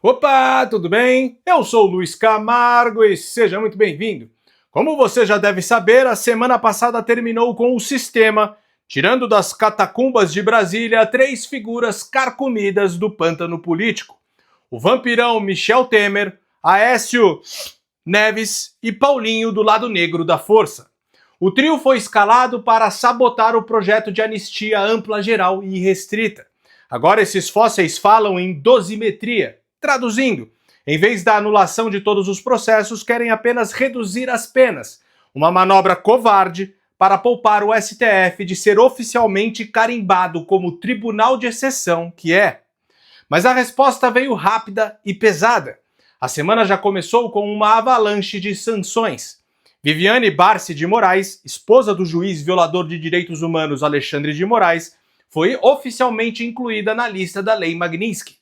Opa, tudo bem? Eu sou o Luiz Camargo e seja muito bem-vindo. Como você já deve saber, a semana passada terminou com o sistema, tirando das catacumbas de Brasília 3 figuras carcomidas do pântano político. O vampirão Michel Temer, Aécio Neves e Paulinho do lado negro da força. O trio foi escalado para sabotar o projeto de anistia ampla, geral e restrita. Agora esses fósseis falam em dosimetria. Traduzindo, em vez da anulação de todos os processos, querem apenas reduzir as penas. Uma manobra covarde para poupar o STF de ser oficialmente carimbado como tribunal de exceção que é. Mas a resposta veio rápida e pesada. A semana já começou com uma avalanche de sanções. Viviane Barsi de Moraes, esposa do juiz violador de direitos humanos Alexandre de Moraes, foi oficialmente incluída na lista da Lei Magnitsky.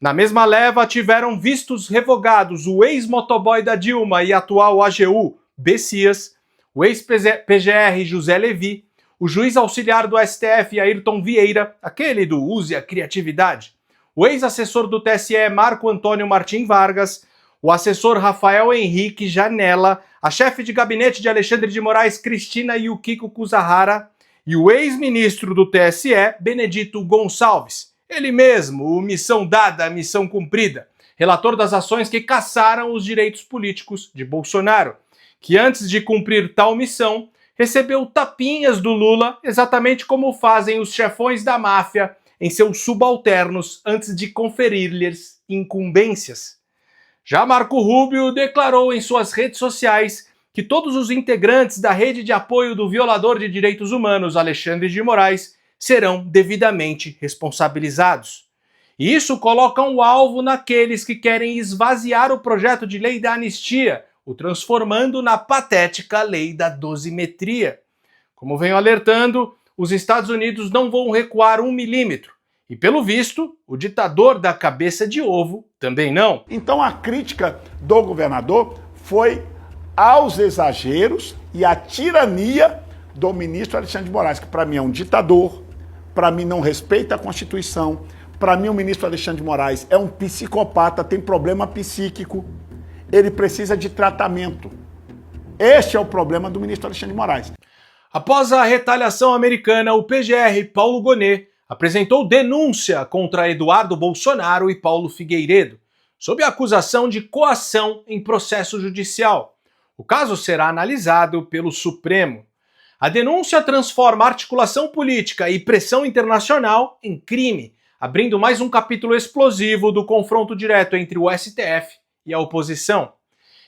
Na mesma leva, tiveram vistos revogados o ex-motoboy da Dilma e atual AGU, Bessias, o ex-PGR José Levi, o juiz auxiliar do STF Ayrton Vieira, aquele do Use a Criatividade, o ex-assessor do TSE Marco Antônio Martim Vargas, o assessor Rafael Henrique Janella, a chefe de gabinete de Alexandre de Moraes Cristina Yukiko Kusahara e o ex-ministro do TSE Benedito Gonçalves. Ele mesmo, o missão dada, missão cumprida, relator das ações que caçaram os direitos políticos de Bolsonaro, que antes de cumprir tal missão, recebeu tapinhas do Lula, exatamente como fazem os chefões da máfia em seus subalternos antes de conferir-lhes incumbências. Já Marco Rubio declarou em suas redes sociais que todos os integrantes da rede de apoio do violador de direitos humanos Alexandre de Moraes serão devidamente responsabilizados. E isso coloca um alvo naqueles que querem esvaziar o projeto de lei da anistia, o transformando na patética lei da dosimetria. Como venho alertando, os Estados Unidos não vão recuar 1 milímetro. E pelo visto, o ditador da cabeça de ovo também não. Então a crítica do governador foi aos exageros e à tirania do ministro Alexandre de Moraes, que para mim é um ditador, para mim não respeita a Constituição, para mim o ministro Alexandre de Moraes é um psicopata, tem problema psíquico, ele precisa de tratamento. Este é o problema do ministro Alexandre de Moraes. Após a retaliação americana, o PGR Paulo Gonet apresentou denúncia contra Eduardo Bolsonaro e Paulo Figueiredo, sob a acusação de coação em processo judicial. O caso será analisado pelo Supremo. A denúncia transforma articulação política e pressão internacional em crime, abrindo mais um capítulo explosivo do confronto direto entre o STF e a oposição.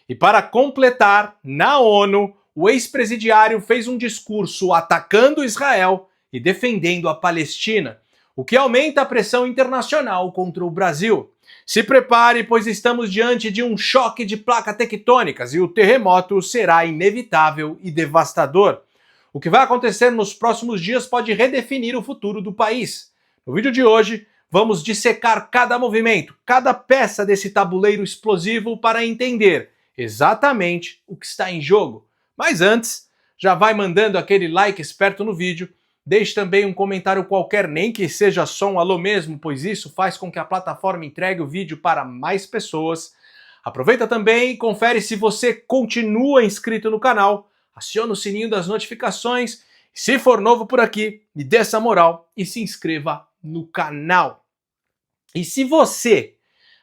E para completar, na ONU, o ex-presidiário fez um discurso atacando Israel e defendendo a Palestina, o que aumenta a pressão internacional contra o Brasil. Se prepare, pois estamos diante de um choque de placas tectônicas e o terremoto será inevitável e devastador. O que vai acontecer nos próximos dias pode redefinir o futuro do país. No vídeo de hoje, vamos dissecar cada movimento, cada peça desse tabuleiro explosivo para entender exatamente o que está em jogo. Mas antes, já vai mandando aquele like esperto no vídeo, deixe também um comentário qualquer, nem que seja só um alô mesmo, pois isso faz com que a plataforma entregue o vídeo para mais pessoas. Aproveita também e confere se você continua inscrito no canal, aciona o sininho das notificações, e se for novo por aqui, me dê essa moral e se inscreva no canal. E se você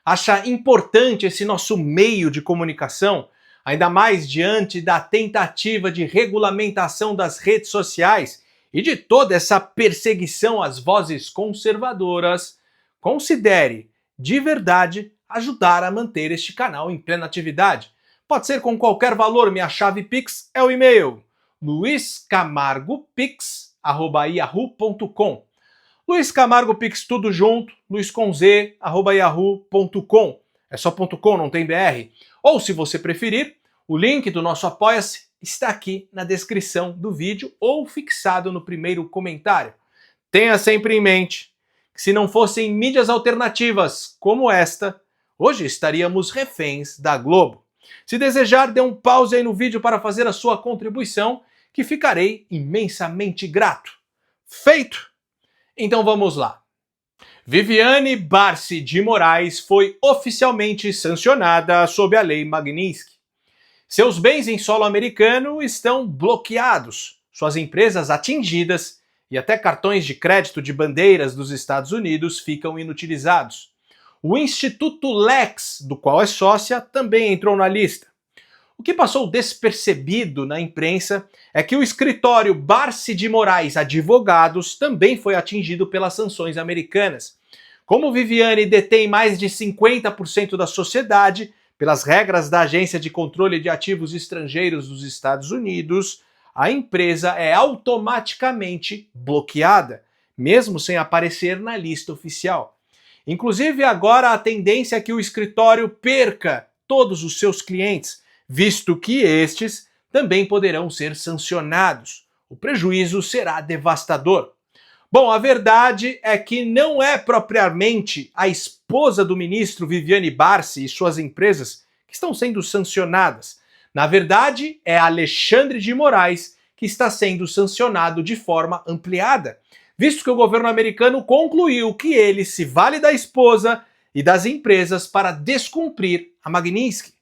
acha importante esse nosso meio de comunicação, ainda mais diante da tentativa de regulamentação das redes sociais e de toda essa perseguição às vozes conservadoras, considere, de verdade, ajudar a manter este canal em plena atividade. Pode ser com qualquer valor, minha chave Pix é o e-mail luiscamargopix@yahoo.com. Luiz Camargo Pix tudo junto, luisconz@yahoo.com. É só .com, não tem BR. Ou se você preferir, o link do nosso Apoia-se está aqui na descrição do vídeo ou fixado no primeiro comentário. Tenha sempre em mente que se não fossem mídias alternativas como esta, hoje estaríamos reféns da Globo. Se desejar, dê um pause aí no vídeo para fazer a sua contribuição, que ficarei imensamente grato. Feito? Então vamos lá. Viviane Barsi de Moraes foi oficialmente sancionada sob a Lei Magnitsky. Seus bens em solo americano estão bloqueados, suas empresas atingidas e até cartões de crédito de bandeiras dos Estados Unidos ficam inutilizados. O Instituto Lex, do qual é sócia, também entrou na lista. O que passou despercebido na imprensa é que o escritório Barsi de Moraes Advogados também foi atingido pelas sanções americanas. Como Viviane detém mais de 50% da sociedade, pelas regras da Agência de Controle de Ativos Estrangeiros dos Estados Unidos, a empresa é automaticamente bloqueada, mesmo sem aparecer na lista oficial. Inclusive, agora a tendência é que o escritório perca todos os seus clientes, visto que estes também poderão ser sancionados. O prejuízo será devastador. Bom, a verdade é que não é propriamente a esposa do ministro Viviane Barsi e suas empresas que estão sendo sancionadas. Na verdade, é Alexandre de Moraes que está sendo sancionado de forma ampliada, visto que o governo americano concluiu que ele se vale da esposa e das empresas para descumprir a Magnitsky.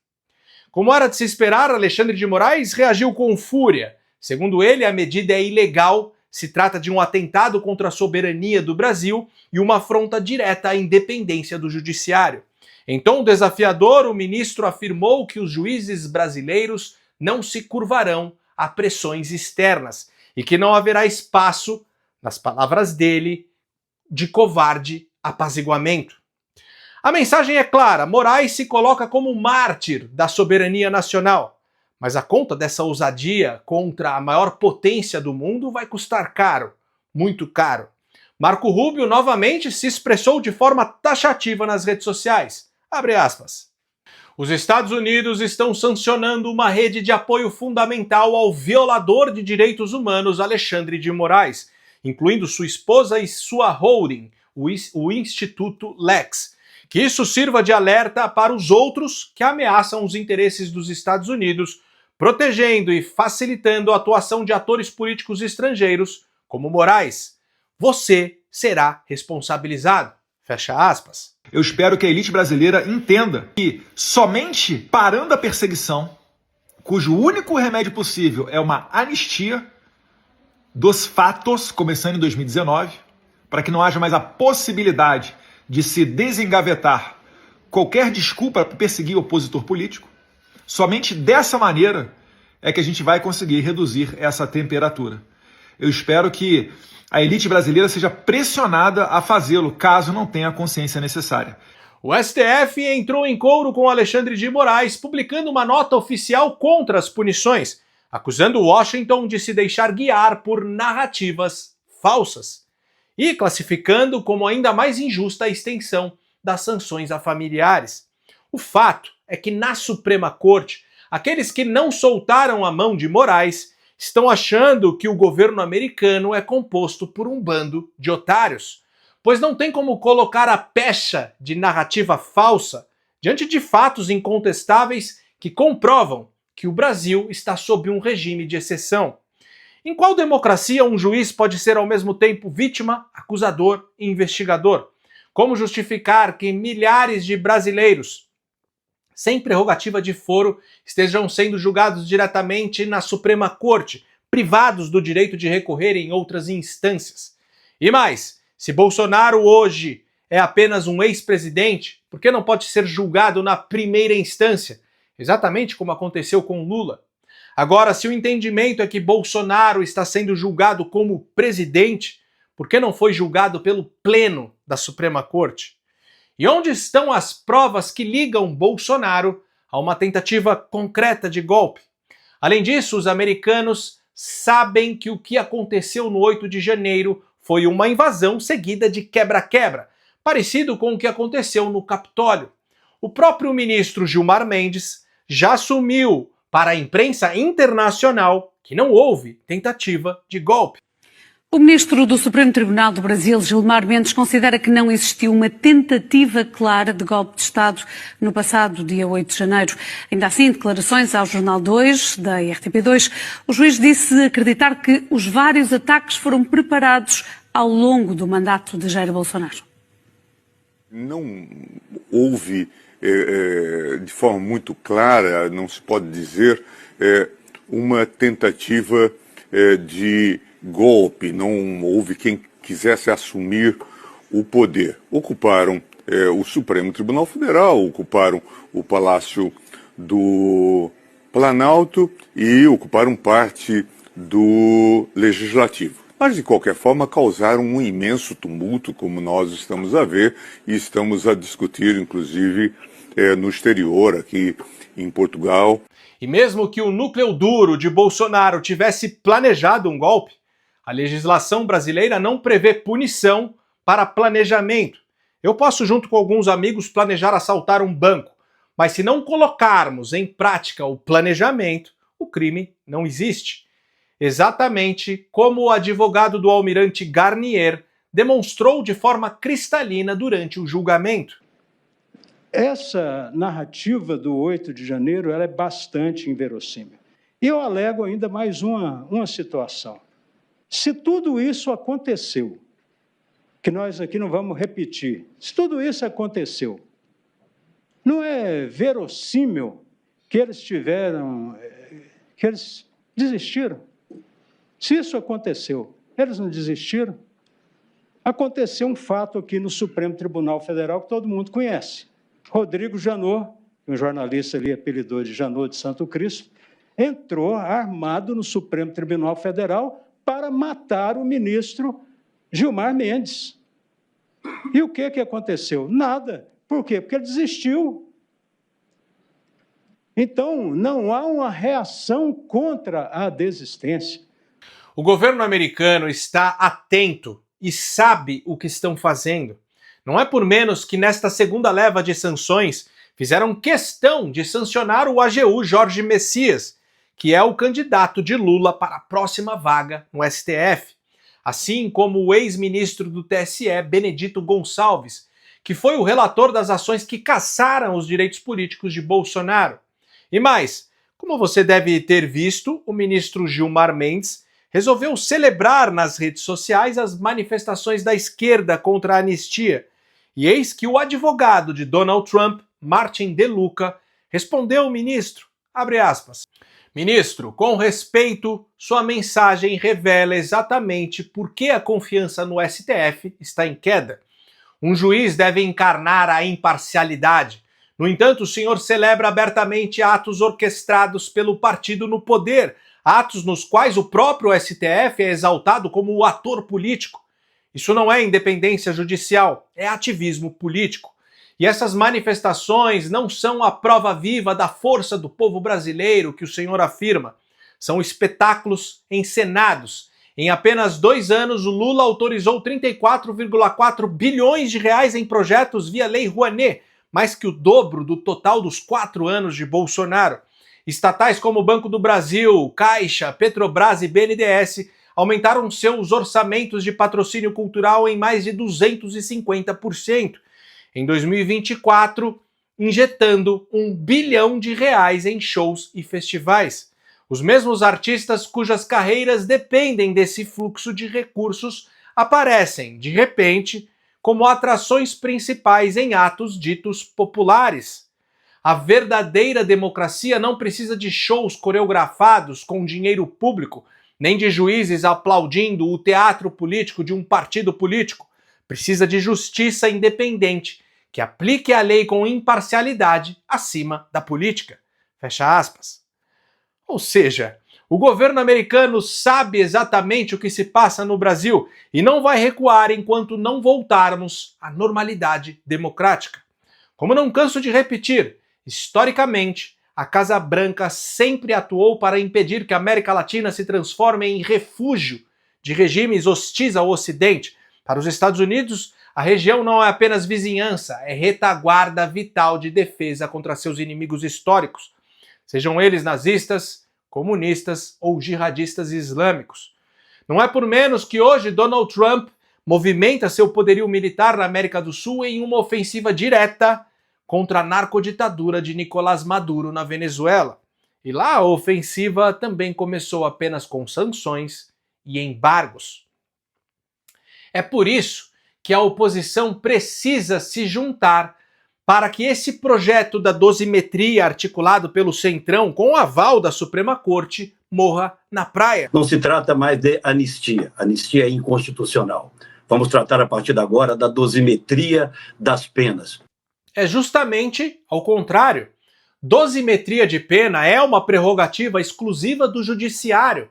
Como era de se esperar, Alexandre de Moraes reagiu com fúria. Segundo ele, a medida é ilegal, se trata de um atentado contra a soberania do Brasil e uma afronta direta à independência do judiciário. Em tom desafiador, o ministro afirmou que os juízes brasileiros não se curvarão a pressões externas e que não haverá espaço, nas palavras dele, de covarde apaziguamento. A mensagem é clara: Moraes se coloca como mártir da soberania nacional. Mas a conta dessa ousadia contra a maior potência do mundo vai custar caro, muito caro. Marco Rubio novamente se expressou de forma taxativa nas redes sociais. Abre aspas. Os Estados Unidos estão sancionando uma rede de apoio fundamental ao violador de direitos humanos Alexandre de Moraes, incluindo sua esposa e sua holding, o Instituto Lex. Que isso sirva de alerta para os outros que ameaçam os interesses dos Estados Unidos, protegendo e facilitando a atuação de atores políticos estrangeiros, como Moraes. Você será responsabilizado. Fecha aspas. Eu espero que a elite brasileira entenda que somente parando a perseguição, cujo único remédio possível é uma anistia dos fatos, começando em 2019, para que não haja mais a possibilidade de se desengavetar qualquer desculpa para perseguir o opositor político, somente dessa maneira é que a gente vai conseguir reduzir essa temperatura. Eu espero que a elite brasileira seja pressionada a fazê-lo, caso não tenha a consciência necessária. O STF entrou em couro com Alexandre de Moraes, publicando uma nota oficial contra as punições, acusando Washington de se deixar guiar por narrativas falsas e classificando como ainda mais injusta a extensão das sanções a familiares. O fato é que na Suprema Corte, aqueles que não soltaram a mão de Moraes estão achando que o governo americano é composto por um bando de otários, pois não tem como colocar a pecha de narrativa falsa diante de fatos incontestáveis que comprovam que o Brasil está sob um regime de exceção. Em qual democracia um juiz pode ser ao mesmo tempo vítima, acusador e investigador? Como justificar que milhares de brasileiros, sem prerrogativa de foro, estejam sendo julgados diretamente na Suprema Corte, privados do direito de recorrer em outras instâncias? E mais, se Bolsonaro hoje é apenas um ex-presidente, por que não pode ser julgado na primeira instância, exatamente como aconteceu com Lula? Agora, se o entendimento é que Bolsonaro está sendo julgado como presidente, por que não foi julgado pelo Pleno da Suprema Corte? E onde estão as provas que ligam Bolsonaro a uma tentativa concreta de golpe? Além disso, os americanos sabem que o que aconteceu no 8 de janeiro foi uma invasão seguida de quebra-quebra, parecido com o que aconteceu no Capitólio. O próprio ministro Gilmar Mendes já assumiu para a imprensa internacional que não houve tentativa de golpe. O ministro do Supremo Tribunal do Brasil, Gilmar Mendes, considera que não existiu uma tentativa clara de golpe de Estado no passado dia 8 de janeiro. Ainda assim, em declarações ao Jornal 2, da RTP2, o juiz disse acreditar que os vários ataques foram preparados ao longo do mandato de Jair Bolsonaro. Não houve, de forma muito clara, não se pode dizer, uma tentativa de golpe, não houve quem quisesse assumir o poder. Ocuparam o Supremo Tribunal Federal, ocuparam o Palácio do Planalto e ocuparam parte do Legislativo. Mas, de qualquer forma, causaram um imenso tumulto, como nós estamos a ver e estamos a discutir, inclusive, no exterior, aqui em Portugal. E mesmo que o núcleo duro de Bolsonaro tivesse planejado um golpe, a legislação brasileira não prevê punição para planejamento. Eu posso, junto com alguns amigos, planejar assaltar um banco, mas se não colocarmos em prática o planejamento, o crime não existe. Exatamente como o advogado do almirante Garnier demonstrou de forma cristalina durante o julgamento. Essa narrativa do 8 de janeiro ela é bastante inverossímil. E eu alego ainda mais uma situação. Se tudo isso aconteceu, que nós aqui não vamos repetir, se tudo isso aconteceu, não é verossímil que eles desistiram? Se isso aconteceu, eles não desistiram? Aconteceu um fato aqui no Supremo Tribunal Federal que todo mundo conhece. Rodrigo Janot, um jornalista ali apelidou de Janot de Santo Cristo, entrou armado no Supremo Tribunal Federal para matar o ministro Gilmar Mendes. E o que aconteceu? Nada. Por quê? Porque ele desistiu. Então, não há uma reação contra a desistência. O governo americano está atento e sabe o que estão fazendo. Não é por menos que nesta segunda leva de sanções fizeram questão de sancionar o AGU Jorge Messias, que é o candidato de Lula para a próxima vaga no STF, assim como o ex-ministro do TSE, Benedito Gonçalves, que foi o relator das ações que cassaram os direitos políticos de Bolsonaro. E mais, como você deve ter visto, o ministro Gilmar Mendes resolveu celebrar nas redes sociais as manifestações da esquerda contra a anistia. E eis que o advogado de Donald Trump, Martin De Luca, respondeu ao ministro, abre aspas, ministro, com respeito, sua mensagem revela exatamente por que a confiança no STF está em queda. Um juiz deve encarnar a imparcialidade. No entanto, o senhor celebra abertamente atos orquestrados pelo partido no poder, atos nos quais o próprio STF é exaltado como o ator político. Isso não é independência judicial, é ativismo político. E essas manifestações não são a prova viva da força do povo brasileiro que o senhor afirma. São espetáculos encenados. Em apenas 2 anos, o Lula autorizou 34,4 bilhões de reais em projetos via Lei Rouanet, mais que o dobro do total dos 4 anos de Bolsonaro. Estatais como o Banco do Brasil, Caixa, Petrobras e BNDES aumentaram seus orçamentos de patrocínio cultural em mais de 250%. Em 2024, injetando R$1 bilhão em shows e festivais. Os mesmos artistas cujas carreiras dependem desse fluxo de recursos aparecem, de repente, como atrações principais em atos ditos populares. A verdadeira democracia não precisa de shows coreografados com dinheiro público, nem de juízes aplaudindo o teatro político de um partido político. Precisa de justiça independente, que aplique a lei com imparcialidade acima da política. Fecha aspas. Ou seja, o governo americano sabe exatamente o que se passa no Brasil e não vai recuar enquanto não voltarmos à normalidade democrática. Como não canso de repetir, historicamente, a Casa Branca sempre atuou para impedir que a América Latina se transforme em refúgio de regimes hostis ao Ocidente. Para os Estados Unidos, a região não é apenas vizinhança, é retaguarda vital de defesa contra seus inimigos históricos, sejam eles nazistas, comunistas ou jihadistas islâmicos. Não é por menos que hoje Donald Trump movimenta seu poderio militar na América do Sul em uma ofensiva direta contra a narcoditadura de Nicolás Maduro na Venezuela. E lá a ofensiva também começou apenas com sanções e embargos. É por isso que a oposição precisa se juntar para que esse projeto da dosimetria articulado pelo Centrão com o aval da Suprema Corte morra na praia. Não se trata mais de anistia. Anistia é inconstitucional. Vamos tratar a partir de agora da dosimetria das penas. É justamente ao contrário. Dosimetria de pena é uma prerrogativa exclusiva do Judiciário.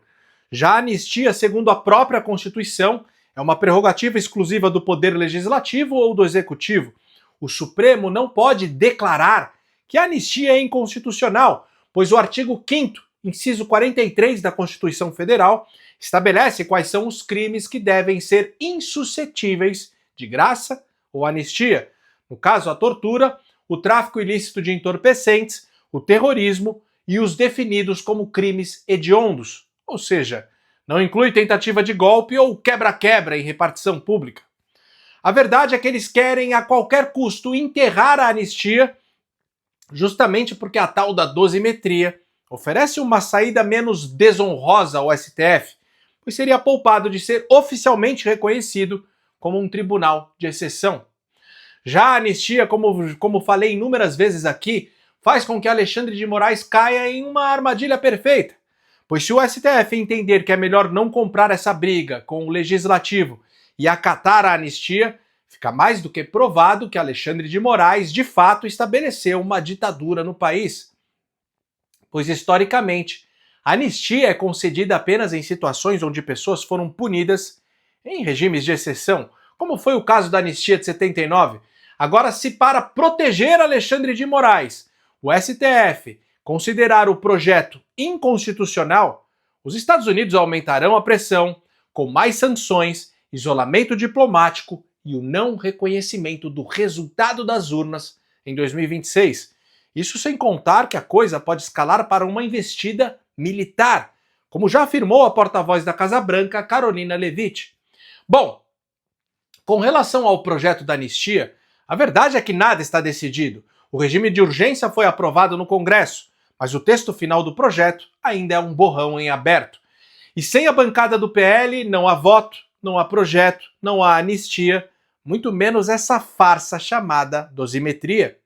Já a anistia, segundo a própria Constituição, é uma prerrogativa exclusiva do Poder Legislativo ou do Executivo. O Supremo não pode declarar que a anistia é inconstitucional, pois o artigo 5º, inciso 43 da Constituição Federal, estabelece quais são os crimes que devem ser insuscetíveis de graça ou anistia. No caso, a tortura, o tráfico ilícito de entorpecentes, o terrorismo e os definidos como crimes hediondos, ou seja, não inclui tentativa de golpe ou quebra-quebra em repartição pública. A verdade é que eles querem a qualquer custo enterrar a anistia, justamente porque a tal da dosimetria oferece uma saída menos desonrosa ao STF, pois seria poupado de ser oficialmente reconhecido como um tribunal de exceção. Já a anistia, como falei inúmeras vezes aqui, faz com que Alexandre de Moraes caia em uma armadilha perfeita. Pois se o STF entender que é melhor não comprar essa briga com o Legislativo e acatar a anistia, fica mais do que provado que Alexandre de Moraes de fato estabeleceu uma ditadura no país. Pois historicamente, a anistia é concedida apenas em situações onde pessoas foram punidas em regimes de exceção, como foi o caso da anistia de 79. Agora, se para proteger Alexandre de Moraes, o STF considerar o projeto inconstitucional, os Estados Unidos aumentarão a pressão com mais sanções, isolamento diplomático e o não reconhecimento do resultado das urnas em 2026. Isso sem contar que a coisa pode escalar para uma investida militar, como já afirmou a porta-voz da Casa Branca, Carolina Levitt. Bom, com relação ao projeto da anistia, a verdade é que nada está decidido. O regime de urgência foi aprovado no Congresso, mas o texto final do projeto ainda é um borrão em aberto. E sem a bancada do PL, não há voto, não há projeto, não há anistia, muito menos essa farsa chamada dosimetria.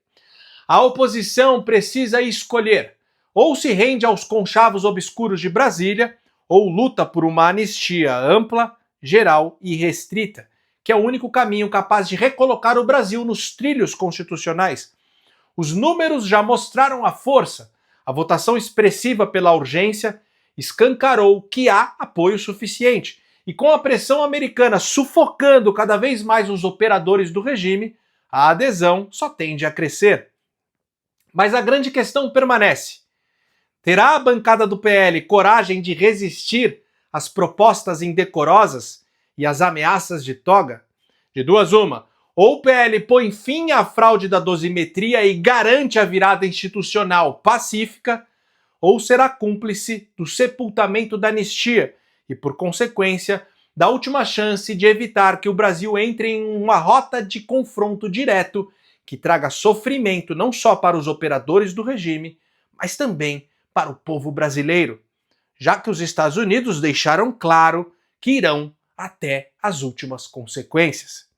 A oposição precisa escolher: ou se rende aos conchavos obscuros de Brasília, ou luta por uma anistia ampla, geral e restrita, que é o único caminho capaz de recolocar o Brasil nos trilhos constitucionais. Os números já mostraram a força. A votação expressiva pela urgência escancarou que há apoio suficiente. E com a pressão americana sufocando cada vez mais os operadores do regime, a adesão só tende a crescer. Mas a grande questão permanece. Terá a bancada do PL coragem de resistir às propostas indecorosas e às ameaças de toga? De duas uma, ou o PL põe fim à fraude da dosimetria e garante a virada institucional pacífica, ou será cúmplice do sepultamento da anistia e, por consequência, da última chance de evitar que o Brasil entre em uma rota de confronto direto que traga sofrimento não só para os operadores do regime, mas também para o povo brasileiro, já que os Estados Unidos deixaram claro que irão até as últimas consequências.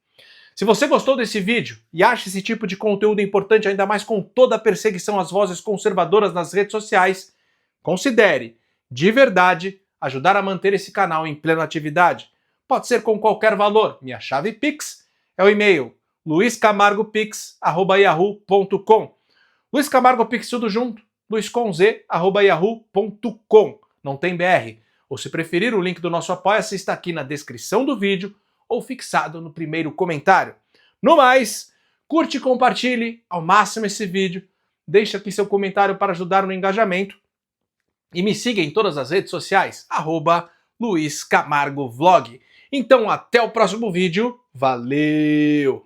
Se você gostou desse vídeo e acha esse tipo de conteúdo importante, ainda mais com toda a perseguição às vozes conservadoras nas redes sociais, considere, de verdade, ajudar a manter esse canal em plena atividade. Pode ser com qualquer valor. Minha chave Pix é o e-mail luiscamargopix@yahoo.com. Luiz Camargo Pix tudo junto, luisconz@yahoo.com. Não tem BR. Ou se preferir, o link do nosso Apoia-se está aqui na descrição do vídeo ou fixado no primeiro comentário. No mais, curte e compartilhe ao máximo esse vídeo, deixe aqui seu comentário para ajudar no engajamento e me siga em todas as redes sociais, @LuizCamargoVlog. Então até o próximo vídeo, valeu!